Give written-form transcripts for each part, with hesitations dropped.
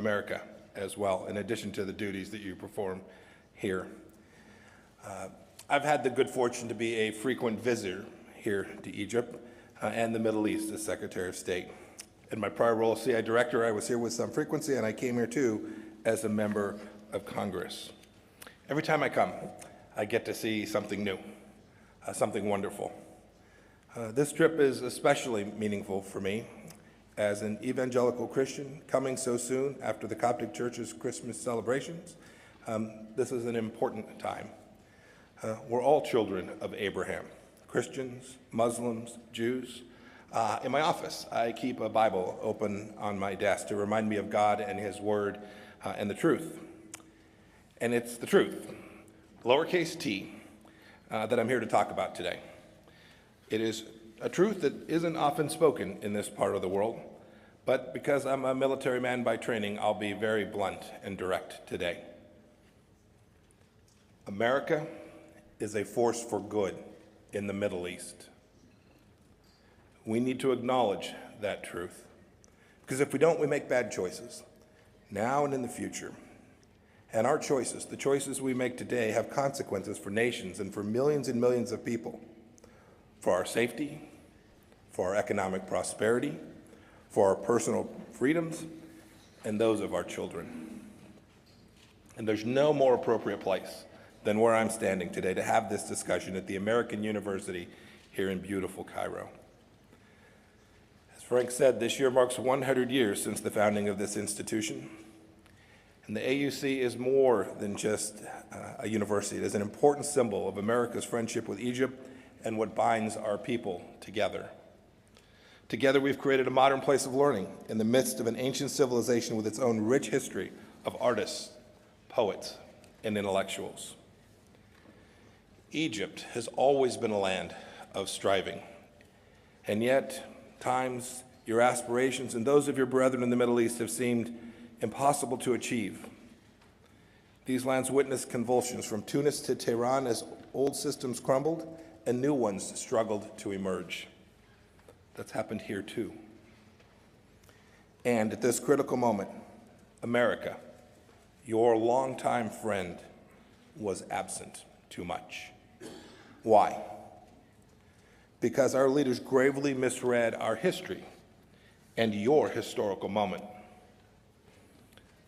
America as well, in addition to the duties that you perform here. I've had the good fortune to be a frequent visitor here to Egypt and the Middle East as Secretary of State. In my prior role as CI Director, I was here with some frequency, and I came here too as a member of Congress. Every time I come, I get to see something new, something wonderful. This trip is especially meaningful for me as an evangelical Christian coming so soon after the Coptic Church's Christmas celebrations. This is an important time. We're all children of Abraham, Christians, Muslims, Jews. In my office, I keep a Bible open on my desk to remind me of God and His Word and the truth. And it's the truth, lowercase t, that I'm here to talk about today. It is a truth that isn't often spoken in this part of the world, but because I'm a military man by training, I'll be very blunt and direct today. America is a force for good in the Middle East. We need to acknowledge that truth, because if we don't, we make bad choices, now and in the future. And our choices, the choices we make today, have consequences for nations and for millions and millions of people, for our safety, for our economic prosperity, for our personal freedoms, and those of our children. And there's no more appropriate place than where I'm standing today to have this discussion at the American University here in beautiful Cairo. As Frank said, this year marks 100 years since the founding of this institution. And the AUC is more than just a university. It is an important symbol of America's friendship with Egypt and what binds our people together. Together, we've created a modern place of learning in the midst of an ancient civilization with its own rich history of artists, poets, and intellectuals. Egypt has always been a land of striving, and yet, times, your aspirations and those of your brethren in the Middle East have seemed impossible to achieve. These lands witnessed convulsions from Tunis to Tehran as old systems crumbled and new ones struggled to emerge. That's happened here too. And at this critical moment, America, your longtime friend, was absent too much. Why? Because our leaders gravely misread our history and your historical moment.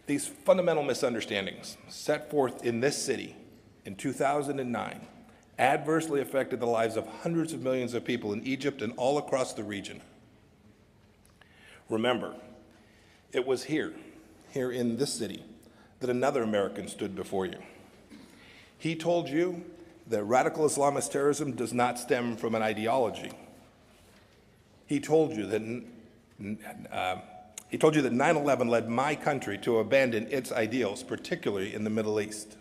These fundamental misunderstandings set forth in this city in 2009 adversely affected the lives of hundreds of millions of people in Egypt and all across the region. Remember, it was here in this city, that another American stood before you. He told you that radical Islamist terrorism does not stem from an ideology. He told you that 9/11 led my country to abandon its ideals, particularly in the Middle East.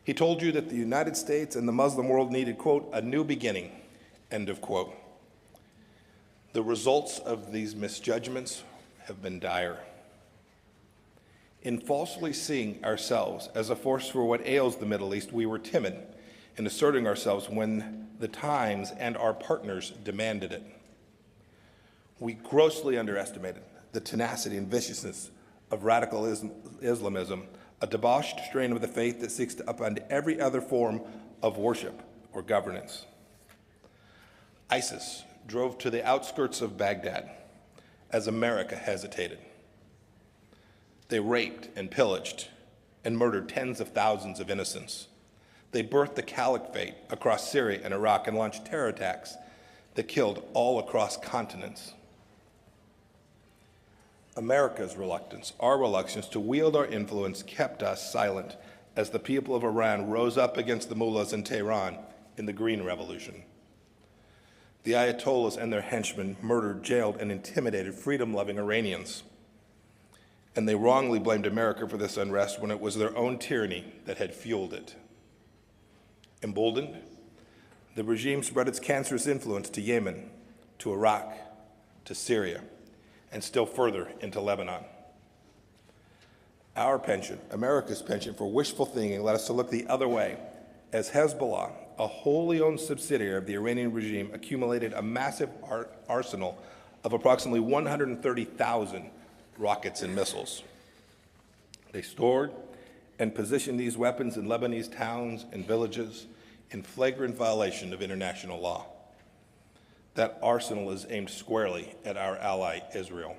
He told you that the United States and the Muslim world needed, quote, a new beginning, end of quote. The results of these misjudgments have been dire. In falsely seeing ourselves as a force for what ails the Middle East, we were timid in asserting ourselves when the times and our partners demanded it. We grossly underestimated the tenacity and viciousness of radical Islamism, a debauched strain of the faith that seeks to upend every other form of worship or governance. ISIS drove to the outskirts of Baghdad as America hesitated. They raped and pillaged and murdered tens of thousands of innocents. They birthed the caliphate across Syria and Iraq and launched terror attacks that killed all across continents. America's reluctance, our reluctance to wield our influence kept us silent as the people of Iran rose up against the mullahs in Tehran in the Green Revolution. The Ayatollahs and their henchmen murdered, jailed, and intimidated freedom-loving Iranians. And they wrongly blamed America for this unrest when it was their own tyranny that had fueled it. Emboldened, the regime spread its cancerous influence to Yemen, to Iraq, to Syria, and still further into Lebanon. Our penchant, America's penchant for wishful thinking, led us to look the other way, as Hezbollah, a wholly owned subsidiary of the Iranian regime, accumulated a massive arsenal of approximately 130,000 rockets, and missiles. They stored and positioned these weapons in Lebanese towns and villages in flagrant violation of international law. That arsenal is aimed squarely at our ally, Israel.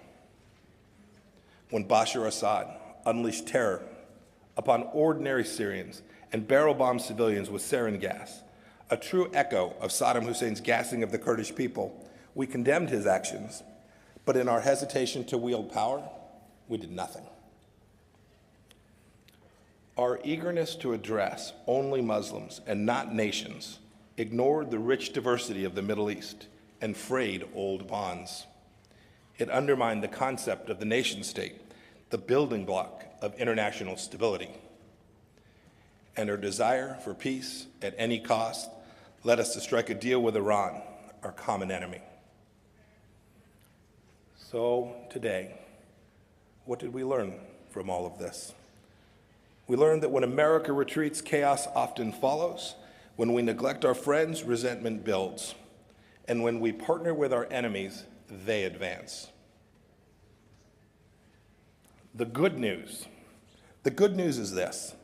When Bashar Assad unleashed terror upon ordinary Syrians and barrel-bombed civilians with sarin gas, a true echo of Saddam Hussein's gassing of the Kurdish people, we condemned his actions, but in our hesitation to wield power, we did nothing. Our eagerness to address only Muslims and not nations ignored the rich diversity of the Middle East and frayed old bonds. It undermined the concept of the nation-state, the building block of international stability. And our desire for peace at any cost led us to strike a deal with Iran, our common enemy. So today, what did we learn from all of this? We learned that when America retreats, chaos often follows. When we neglect our friends, resentment builds. And when we partner with our enemies, they advance. The good news is this: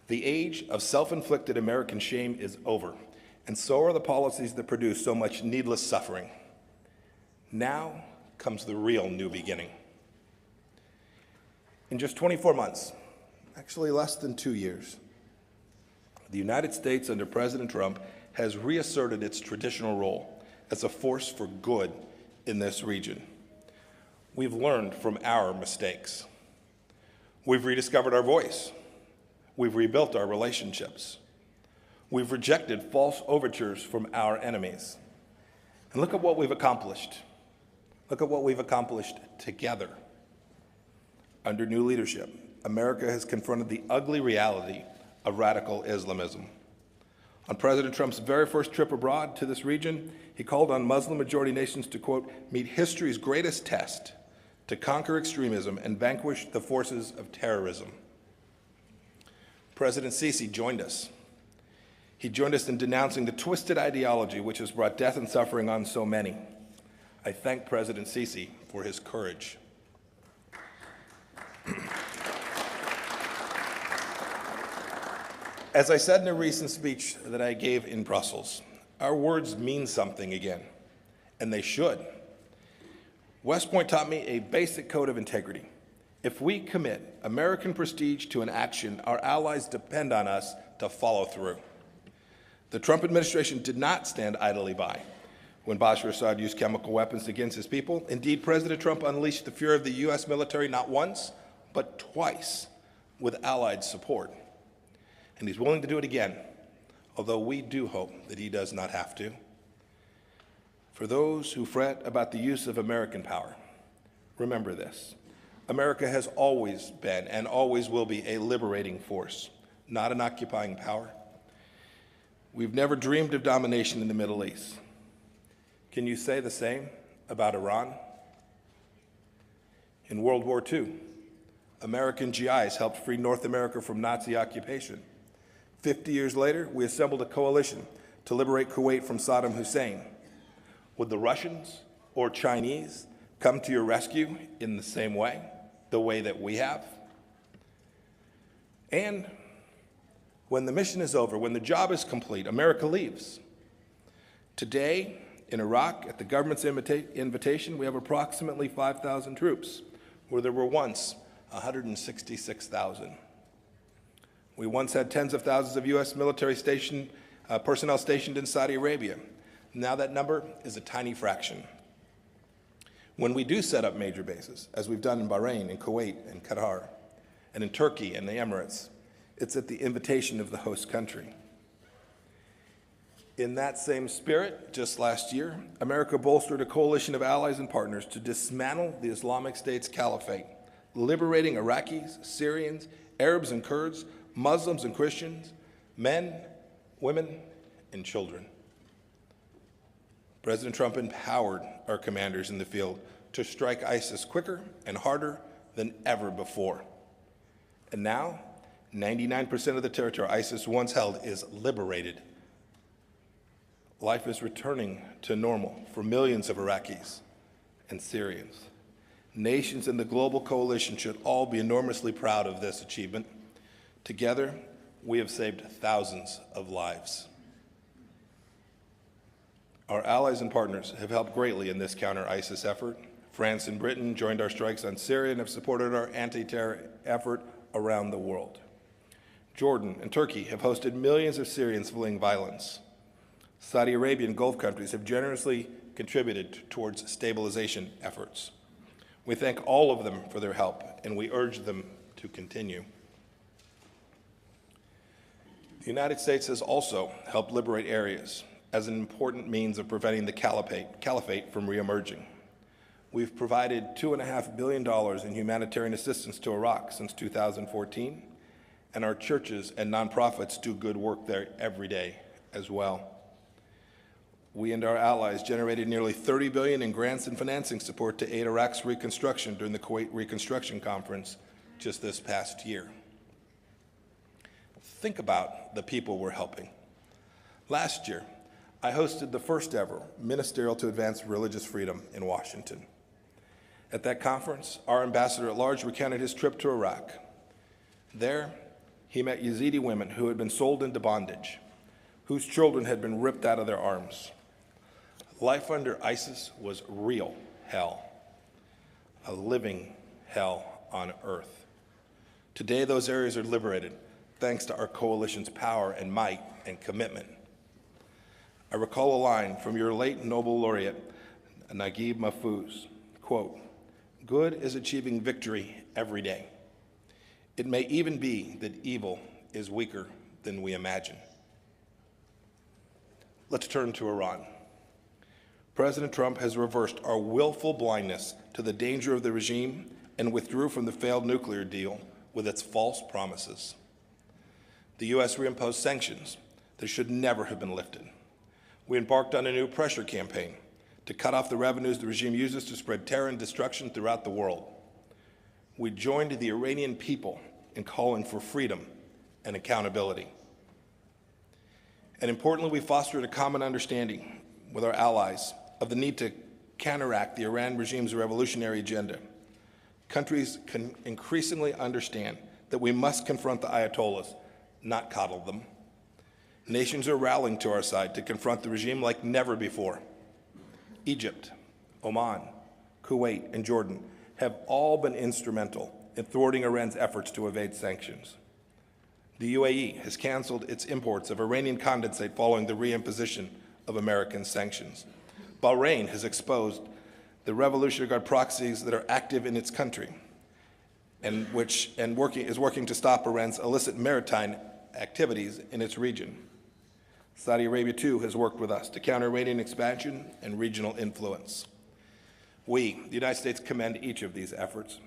the age of self-inflicted American shame is over, and so are the policies that produce so much needless suffering. Now comes the real new beginning. In just 24 months, actually less than 2 years, the United States under President Trump has reasserted its traditional role as a force for good in this region. We've learned from our mistakes. We've rediscovered our voice. We've rebuilt our relationships. We've rejected false overtures from our enemies. And look at what we've accomplished. Look at what we've accomplished together. Under new leadership, America has confronted the ugly reality of radical Islamism. On President Trump's very first trip abroad to this region, he called on Muslim-majority nations to, quote, meet history's greatest test, to conquer extremism and vanquish the forces of terrorism. President Sisi joined us. He joined us in denouncing the twisted ideology which has brought death and suffering on so many. I thank President Sisi for his courage. As I said in a recent speech that I gave in Brussels, our words mean something again, and they should. West Point taught me a basic code of integrity. If we commit American prestige to an action, our allies depend on us to follow through. The Trump administration did not stand idly by when Bashar Assad used chemical weapons against his people. Indeed, President Trump unleashed the fury of the U.S. military not once, but twice with Allied support. And he's willing to do it again, although we do hope that he does not have to. For those who fret about the use of American power, remember this: America has always been and always will be a liberating force, not an occupying power. We've never dreamed of domination in the Middle East. Can you say the same about Iran? In World War II, American GIs helped free North America from Nazi occupation. 50 years later, we assembled a coalition to liberate Kuwait from Saddam Hussein. Would the Russians or Chinese come to your rescue in the same way, the way that we have? And when the mission is over, when the job is complete, America leaves. Today, in Iraq, at the government's invitation, we have approximately 5,000 troops, where there were once 166,000. We once had tens of thousands of U.S. military personnel stationed in Saudi Arabia. Now that number is a tiny fraction. When we do set up major bases, as we've done in Bahrain, in Kuwait, and Qatar, and in Turkey and the Emirates, it's at the invitation of the host country. In that same spirit, just last year, America bolstered a coalition of allies and partners to dismantle the Islamic State's caliphate, liberating Iraqis, Syrians, Arabs and Kurds, Muslims and Christians, men, women, and children. President Trump empowered our commanders in the field to strike ISIS quicker and harder than ever before. And now, 99% of the territory ISIS once held is liberated. Life is returning to normal for millions of Iraqis and Syrians. Nations in the global coalition should all be enormously proud of this achievement. Together, we have saved thousands of lives. Our allies and partners have helped greatly in this counter-ISIS effort. France and Britain joined our strikes on Syria and have supported our anti-terror effort around the world. Jordan and Turkey have hosted millions of Syrians fleeing violence. Saudi Arabia and Gulf countries have generously contributed towards stabilization efforts. We thank all of them for their help, and we urge them to continue. The United States has also helped liberate areas as an important means of preventing the caliphate from reemerging. We've provided $2.5 billion in humanitarian assistance to Iraq since 2014, and our churches and nonprofits do good work there every day as well. We and our allies generated nearly $30 billion in grants and financing support to aid Iraq's reconstruction during the Kuwait Reconstruction Conference just this past year. Think about the people we're helping. Last year, I hosted the first ever Ministerial to Advance Religious Freedom in Washington. At that conference, our ambassador at large recounted his trip to Iraq. There, he met Yazidi women who had been sold into bondage, whose children had been ripped out of their arms. Life under ISIS was real hell, a living hell on earth. Today, those areas are liberated thanks to our coalition's power and might and commitment. I recall a line from your late Nobel laureate, Naguib Mahfouz, quote, "Good is achieving victory every day. It may even be that evil is weaker than we imagine." Let's turn to Iran. President Trump has reversed our willful blindness to the danger of the regime and withdrew from the failed nuclear deal with its false promises. The U.S. reimposed sanctions that should never have been lifted. We embarked on a new pressure campaign to cut off the revenues the regime uses to spread terror and destruction throughout the world. We joined the Iranian people in calling for freedom and accountability. And importantly, we fostered a common understanding with our allies of the need to counteract the Iran regime's revolutionary agenda. Countries can increasingly understand that we must confront the Ayatollahs, not coddle them. Nations are rallying to our side to confront the regime like never before. Egypt, Oman, Kuwait, and Jordan have all been instrumental in thwarting Iran's efforts to evade sanctions. The UAE has canceled its imports of Iranian condensate following the reimposition of American sanctions. Bahrain has exposed the Revolutionary Guard proxies that are active in its country and is working to stop Iran's illicit maritime activities in its region. Saudi Arabia, too, has worked with us to counter Iranian expansion and regional influence. We, the United States, commend each of these efforts,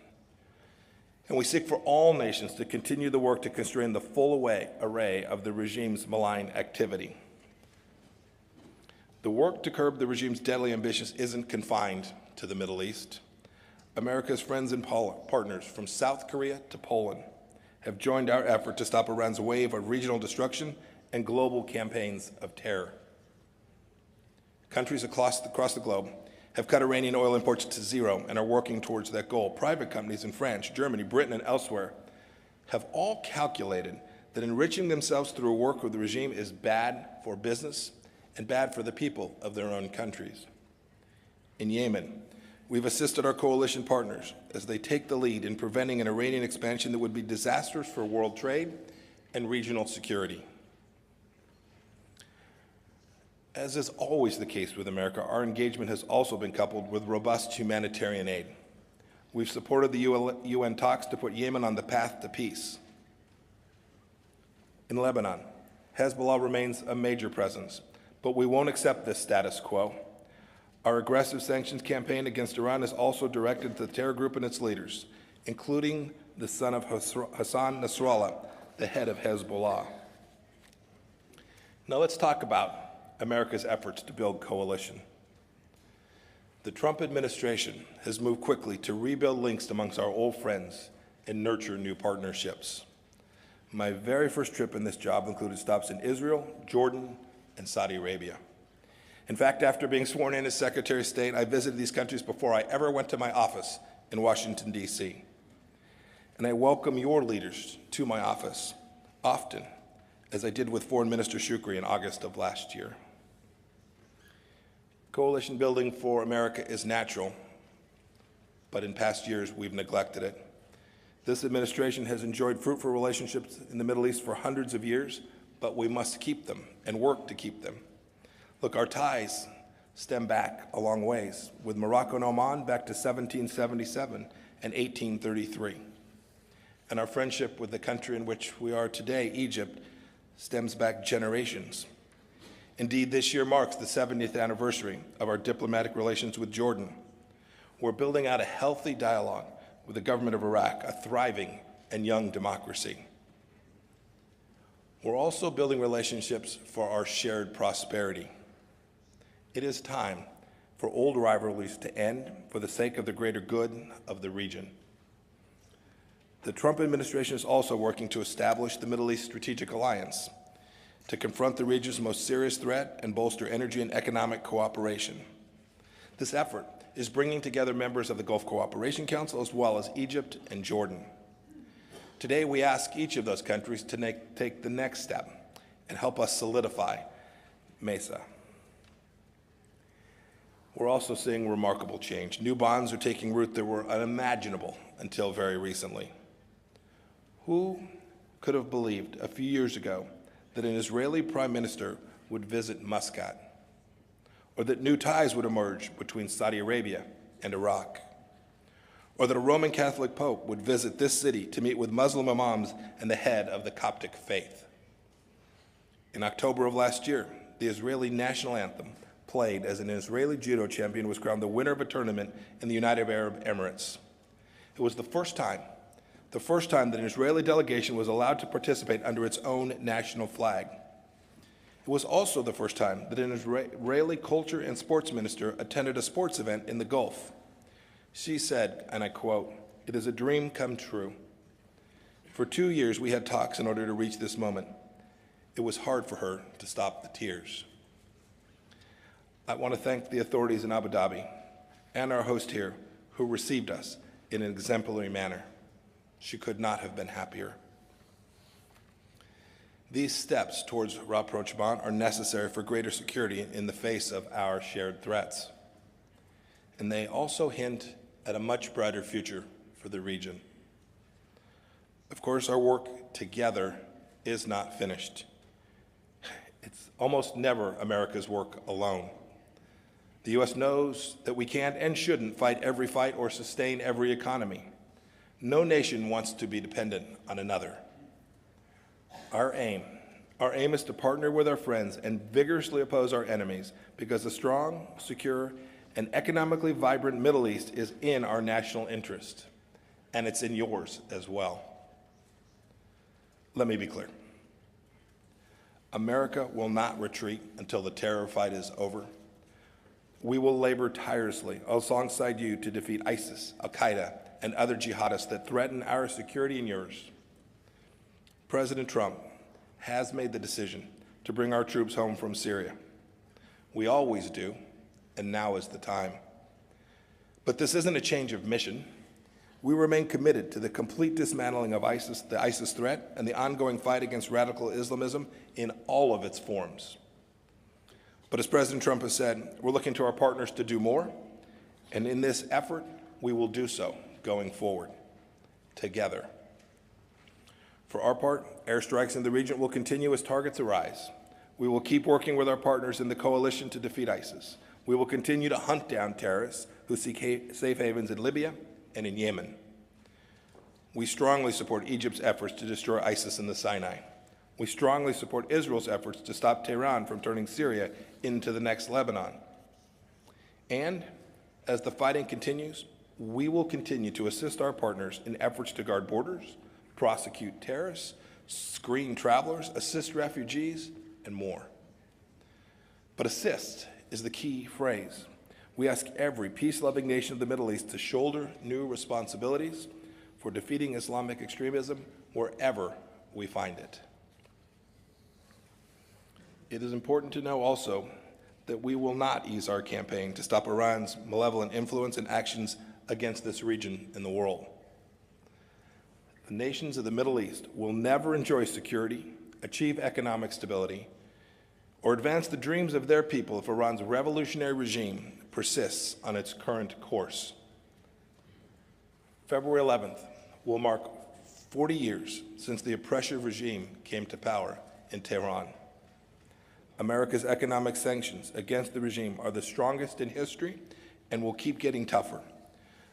and we seek for all nations to continue the work to constrain the full array of the regime's malign activity. The work to curb the regime's deadly ambitions isn't confined to the Middle East. America's friends and partners from South Korea to Poland have joined our effort to stop Iran's wave of regional destruction and global campaigns of terror. Countries across the globe have cut Iranian oil imports to zero and are working towards that goal. Private companies in France, Germany, Britain, and elsewhere have all calculated that enriching themselves through work with the regime is bad for business and bad for the people of their own countries. In Yemen, we've assisted our coalition partners as they take the lead in preventing an Iranian expansion that would be disastrous for world trade and regional security. As is always the case with America, our engagement has also been coupled with robust humanitarian aid. We've supported the UN talks to put Yemen on the path to peace. In Lebanon, Hezbollah remains a major presence, but we won't accept this status quo. Our aggressive sanctions campaign against Iran is also directed to the terror group and its leaders, including the son of Hassan Nasrallah, the head of Hezbollah. Now let's talk about America's efforts to build coalition. The Trump administration has moved quickly to rebuild links amongst our old friends and nurture new partnerships. My very first trip in this job included stops in Israel, Jordan, and Saudi Arabia. In fact, after being sworn in as Secretary of State, I visited these countries before I ever went to my office in Washington, D.C. And I welcome your leaders to my office often, as I did with Foreign Minister Shukri in August of last year. Coalition building for America is natural, but in past years we've neglected it. This administration has enjoyed fruitful relationships in the Middle East for hundreds of years, but we must keep them and work to keep them. Look, our ties stem back a long ways, with Morocco and Oman back to 1777 and 1833. And our friendship with the country in which we are today, Egypt, stems back generations. Indeed, this year marks the 70th anniversary of our diplomatic relations with Jordan. We're building out a healthy dialogue with the government of Iraq, a thriving and young democracy. We're also building relationships for our shared prosperity. It is time for old rivalries to end for the sake of the greater good of the region. The Trump administration is also working to establish the Middle East Strategic Alliance to confront the region's most serious threat and bolster energy and economic cooperation. This effort is bringing together members of the Gulf Cooperation Council as well as Egypt and Jordan. Today, we ask each of those countries to take the next step and help us solidify MESA. We're also seeing remarkable change. New bonds are taking root that were unimaginable until very recently. Who could have believed a few years ago that an Israeli prime minister would visit Muscat, or that new ties would emerge between Saudi Arabia and Iraq, or that a Roman Catholic pope would visit this city to meet with Muslim imams and the head of the Coptic faith? In October of last year, the Israeli national anthem, played as an Israeli judo champion, was crowned the winner of a tournament in the United Arab Emirates. It was the first time that an Israeli delegation was allowed to participate under its own national flag. It was also the first time that an Israeli culture and sports minister attended a sports event in the Gulf. She said, and I quote, "It is a dream come true. For 2 years we had talks in order to reach this moment. It was hard for her to stop the tears." I want to thank the authorities in Abu Dhabi and our host here who received us in an exemplary manner. She could not have been happier. These steps towards rapprochement are necessary for greater security in the face of our shared threats. And they also hint at a much brighter future for the region. Of course, our work together is not finished. It's almost never America's work alone. The U.S. knows that we can't and shouldn't fight every fight or sustain every economy. No nation wants to be dependent on another. Our aim is to partner with our friends and vigorously oppose our enemies, because a strong, secure, and economically vibrant Middle East is in our national interest, and it's in yours as well. Let me be clear. America will not retreat until the terror fight is over. We will labor tirelessly alongside you to defeat ISIS, Al-Qaeda, and other jihadists that threaten our security and yours. President Trump has made the decision to bring our troops home from Syria. We always do, and now is the time. But this isn't a change of mission. We remain committed to the complete dismantling of ISIS, the ISIS threat, and the ongoing fight against radical Islamism in all of its forms. But as President Trump has said, we're looking to our partners to do more, and in this effort, we will do so going forward, together. For our part, airstrikes in the region will continue as targets arise. We will keep working with our partners in the coalition to defeat ISIS. We will continue to hunt down terrorists who seek safe havens in Libya and in Yemen. We strongly support Egypt's efforts to destroy ISIS in the Sinai. We strongly support Israel's efforts to stop Tehran from turning Syria into the next Lebanon. And as the fighting continues, we will continue to assist our partners in efforts to guard borders, prosecute terrorists, screen travelers, assist refugees, and more. But assist is the key phrase. We ask every peace-loving nation of the Middle East to shoulder new responsibilities for defeating Islamic extremism wherever we find it. It is important to know also that we will not ease our campaign to stop Iran's malevolent influence and actions against this region in the world. The nations of the Middle East will never enjoy security, achieve economic stability, or advance the dreams of their people if Iran's revolutionary regime persists on its current course. February 11th will mark 40 years since the oppressive regime came to power in Tehran. America's economic sanctions against the regime are the strongest in history and will keep getting tougher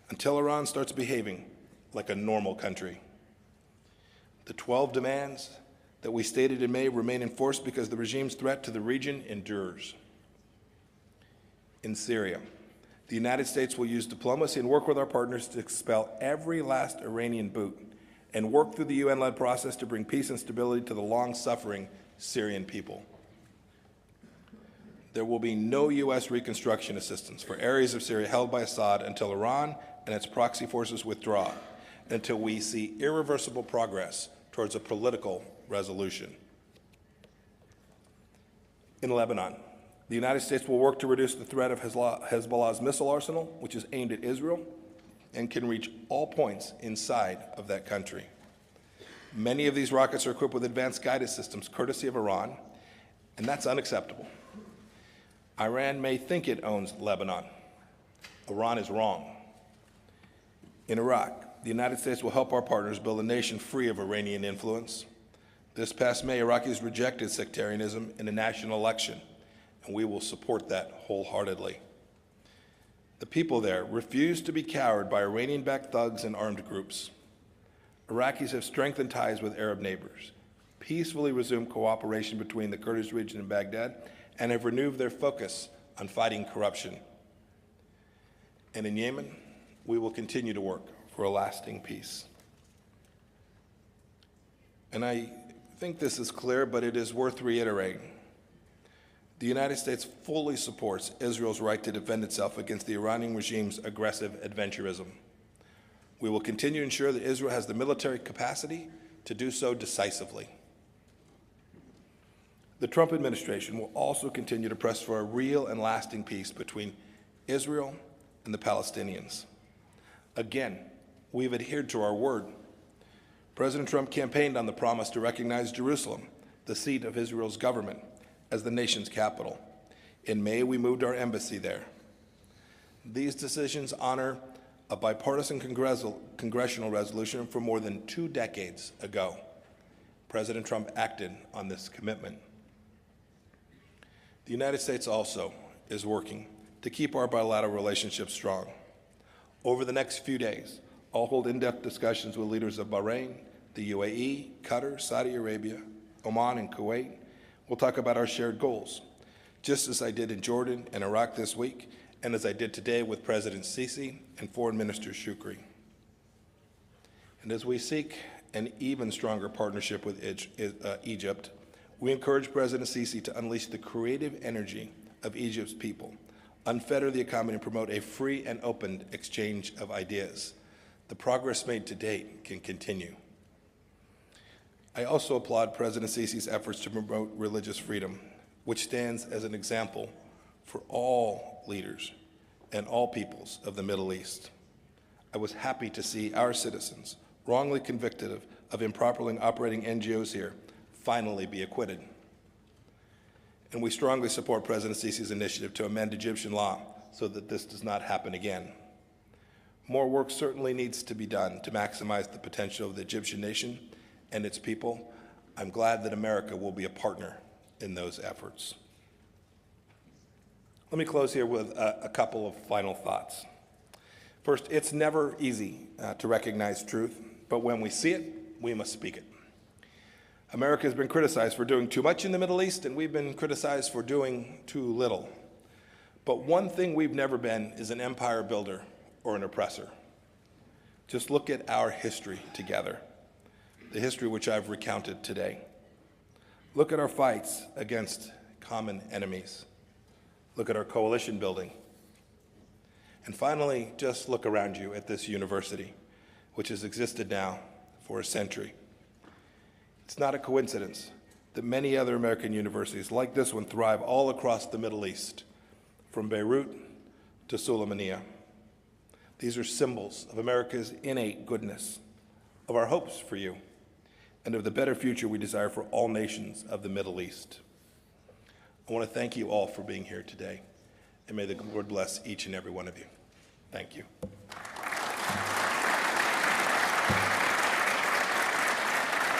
until Iran starts behaving like a normal country. The 12 demands that we stated in May remain in force because the regime's threat to the region endures. In Syria, the United States will use diplomacy and work with our partners to expel every last Iranian boot and work through the UN-led process to bring peace and stability to the long-suffering Syrian people. There will be no U.S. reconstruction assistance for areas of Syria held by Assad until Iran and its proxy forces withdraw, until we see irreversible progress towards a political resolution. In Lebanon, the United States will work to reduce the threat of Hezbollah's missile arsenal, which is aimed at Israel and can reach all points inside of that country. Many of these rockets are equipped with advanced guided systems, courtesy of Iran, and that's unacceptable. Iran may think it owns Lebanon. Iran is wrong. In Iraq, the United States will help our partners build a nation free of Iranian influence. This past May, Iraqis rejected sectarianism in a national election, and we will support that wholeheartedly. The people there refuse to be cowed by Iranian-backed thugs and armed groups. Iraqis have strengthened ties with Arab neighbors, peacefully resumed cooperation between the Kurdish region and Baghdad, and have renewed their focus on fighting corruption. And in Yemen, we will continue to work for a lasting peace. And I think this is clear, but it is worth reiterating. The United States fully supports Israel's right to defend itself against the Iranian regime's aggressive adventurism. We will continue to ensure that Israel has the military capacity to do so decisively. The Trump administration will also continue to press for a real and lasting peace between Israel and the Palestinians. Again, we've adhered to our word. President Trump campaigned on the promise to recognize Jerusalem, the seat of Israel's government, as the nation's capital. In May, we moved our embassy there. These decisions honor a bipartisan congressional resolution from more than 2 decades ago. President Trump acted on this commitment. The United States also is working to keep our bilateral relationship strong. Over the next few days, I'll hold in-depth discussions with leaders of Bahrain, the UAE, Qatar, Saudi Arabia, Oman, and Kuwait. We'll talk about our shared goals, just as I did in Jordan and Iraq this week, and as I did today with President Sisi and Foreign Minister Shukri. And as we seek an even stronger partnership with Egypt, we encourage President Sisi to unleash the creative energy of Egypt's people, unfetter the economy, and promote a free and open exchange of ideas. The progress made to date can continue. I also applaud President Sisi's efforts to promote religious freedom, which stands as an example for all leaders and all peoples of the Middle East. I was happy to see our citizens, wrongly convicted of improperly operating NGOs here, finally be acquitted. And we strongly support President Sisi's initiative to amend Egyptian law so that this does not happen again. More work certainly needs to be done to maximize the potential of the Egyptian nation and its people. I'm glad that America will be a partner in those efforts. Let me close here with a couple of final thoughts. First, it's never easy to recognize truth, but when we see it, we must speak it. America has been criticized for doing too much in the Middle East, and we've been criticized for doing too little. But one thing we've never been is an empire builder or an oppressor. Just look at our history together, the history which I've recounted today. Look at our fights against common enemies. Look at our coalition building. And finally, just look around you at this university, which has existed now for a century. It's not a coincidence that many other American universities like this one thrive all across the Middle East, from Beirut to Sulaymaniyah. These are symbols of America's innate goodness, of our hopes for you, and of the better future we desire for all nations of the Middle East. I want to thank you all for being here today, and may the Lord bless each and every one of you. Thank you.